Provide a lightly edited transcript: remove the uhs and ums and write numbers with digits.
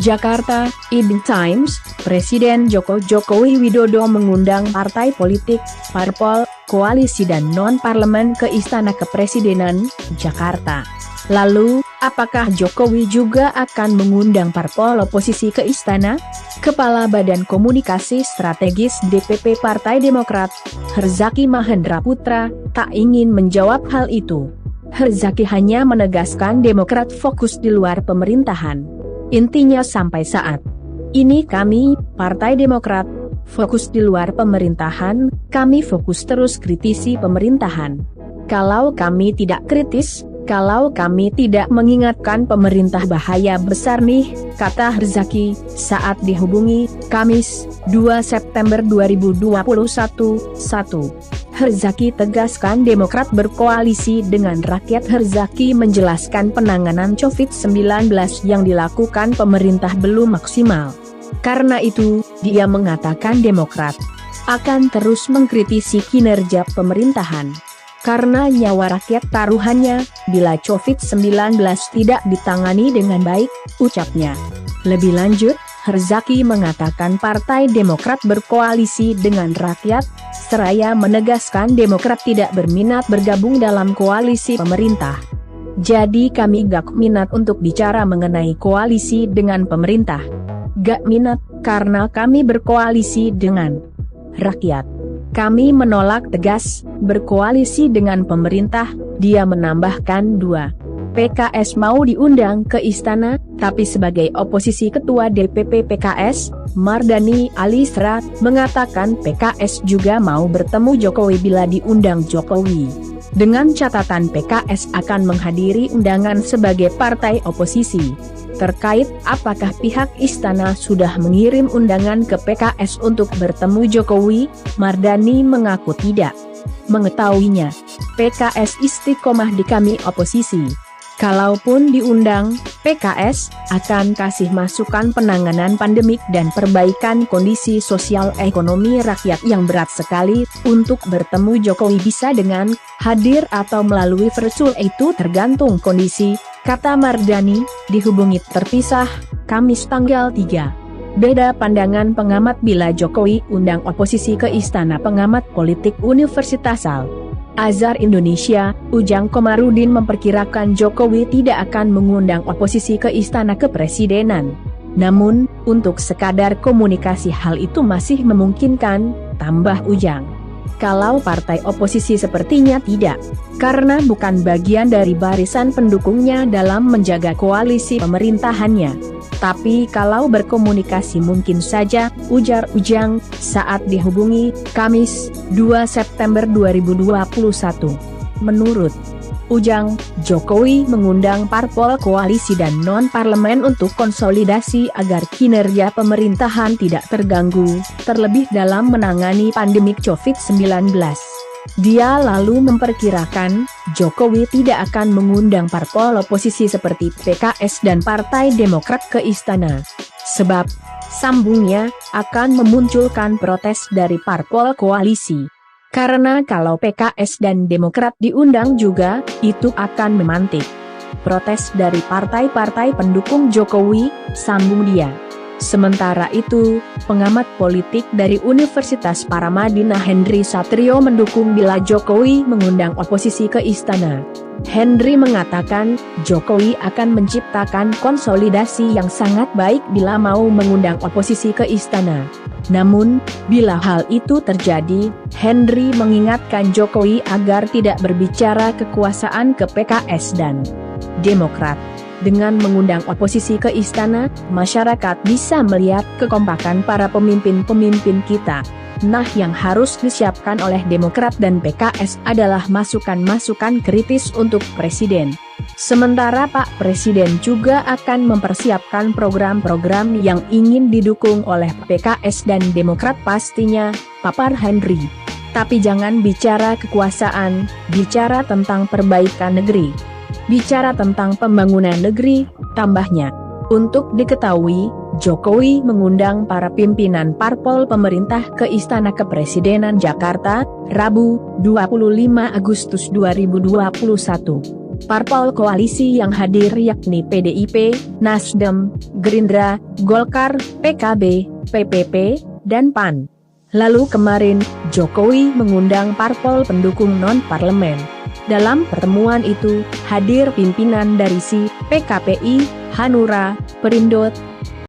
Jakarta, Evening Times, Presiden Joko Widodo mengundang partai politik, parpol, koalisi dan non-parlemen ke Istana Kepresidenan, Jakarta. Lalu, apakah Jokowi juga akan mengundang parpol oposisi ke Istana? Kepala Badan Komunikasi Strategis DPP Partai Demokrat, Herzaki Mahendra Putra, tak ingin menjawab hal itu. Herzaki hanya menegaskan Demokrat fokus di luar pemerintahan. Intinya sampai saat ini kami, Partai Demokrat, fokus di luar pemerintahan, kami fokus terus kritisi pemerintahan. Kalau kami tidak kritis, kalau kami tidak mengingatkan pemerintah bahaya besar nih, kata Herzaki, saat dihubungi, Kamis, 2 September 2021. Herzaki tegaskan Demokrat berkoalisi dengan rakyat. Herzaki menjelaskan penanganan COVID-19 yang dilakukan pemerintah belum maksimal. Karena itu, dia mengatakan Demokrat akan terus mengkritisi kinerja pemerintahan. Karena nyawa rakyat taruhannya, bila COVID-19 tidak ditangani dengan baik, ucapnya. Lebih lanjut, Herzaki mengatakan Partai Demokrat berkoalisi dengan rakyat, seraya menegaskan Demokrat tidak berminat bergabung dalam koalisi pemerintah. Jadi kami gak minat untuk bicara mengenai koalisi dengan pemerintah. Gak minat, karena kami berkoalisi dengan rakyat. Kami menolak tegas berkoalisi dengan pemerintah, dia menambahkan. 2. PKS mau diundang ke Istana, tapi sebagai oposisi Ketua DPP PKS, Mardani Alisera, mengatakan PKS juga mau bertemu Jokowi bila diundang Jokowi. Dengan catatan PKS akan menghadiri undangan sebagai partai oposisi. Terkait apakah pihak Istana sudah mengirim undangan ke PKS untuk bertemu Jokowi, Mardani mengaku tidak mengetahuinya. PKS istiqomah di kami oposisi. Kalaupun diundang, PKS akan kasih masukan penanganan pandemik dan perbaikan kondisi sosial ekonomi rakyat yang berat sekali. Untuk bertemu Jokowi bisa dengan hadir atau melalui virtual, itu tergantung kondisi, kata Mardani. Dihubungi terpisah, Kamis tanggal 3. Beda pandangan pengamat bila Jokowi undang oposisi ke Istana. Pengamat politik Universitas Al-Azhar Indonesia, Ujang Komarudin memperkirakan Jokowi tidak akan mengundang oposisi ke Istana Kepresidenan. Namun, untuk sekadar komunikasi hal itu masih memungkinkan, tambah Ujang. Kalau partai oposisi sepertinya tidak, karena bukan bagian dari barisan pendukungnya dalam menjaga koalisi pemerintahannya. Tapi kalau berkomunikasi mungkin saja, ujar Ujang, saat dihubungi, Kamis, 2 September 2021. Menurut Ujang, Jokowi mengundang parpol koalisi dan non-parlemen untuk konsolidasi agar kinerja pemerintahan tidak terganggu, terlebih dalam menangani pandemik COVID-19. Dia lalu memperkirakan, Jokowi tidak akan mengundang parpol oposisi seperti PKS dan Partai Demokrat ke Istana. Sebab, sambungnya, akan memunculkan protes dari parpol koalisi. Karena kalau PKS dan Demokrat diundang juga, itu akan memantik protes dari partai-partai pendukung Jokowi, sambung dia. Sementara itu, pengamat politik dari Universitas Paramadina Henry Satrio mendukung bila Jokowi mengundang oposisi ke Istana. Henry mengatakan, Jokowi akan menciptakan konsolidasi yang sangat baik bila mau mengundang oposisi ke Istana. Namun, bila hal itu terjadi, Henry mengingatkan Jokowi agar tidak berbicara kekuasaan ke PKS dan Demokrat. Dengan mengundang oposisi ke Istana, masyarakat bisa melihat kekompakan para pemimpin-pemimpin kita. Nah, yang harus disiapkan oleh Demokrat dan PKS adalah masukan-masukan kritis untuk Presiden. Sementara Pak Presiden juga akan mempersiapkan program-program yang ingin didukung oleh PKS dan Demokrat pastinya, papar Henry. Tapi jangan bicara kekuasaan, bicara tentang perbaikan negeri. Bicara tentang pembangunan negeri, tambahnya. Untuk diketahui, Jokowi mengundang para pimpinan parpol pemerintah ke Istana Kepresidenan Jakarta, Rabu, 25 Agustus 2021. Parpol koalisi yang hadir yakni PDIP, Nasdem, Gerindra, Golkar, PKB, PPP, dan PAN. Lalu kemarin, Jokowi mengundang parpol pendukung non-parlemen. Dalam pertemuan itu, hadir pimpinan dari PKPI, Hanura, Perindo,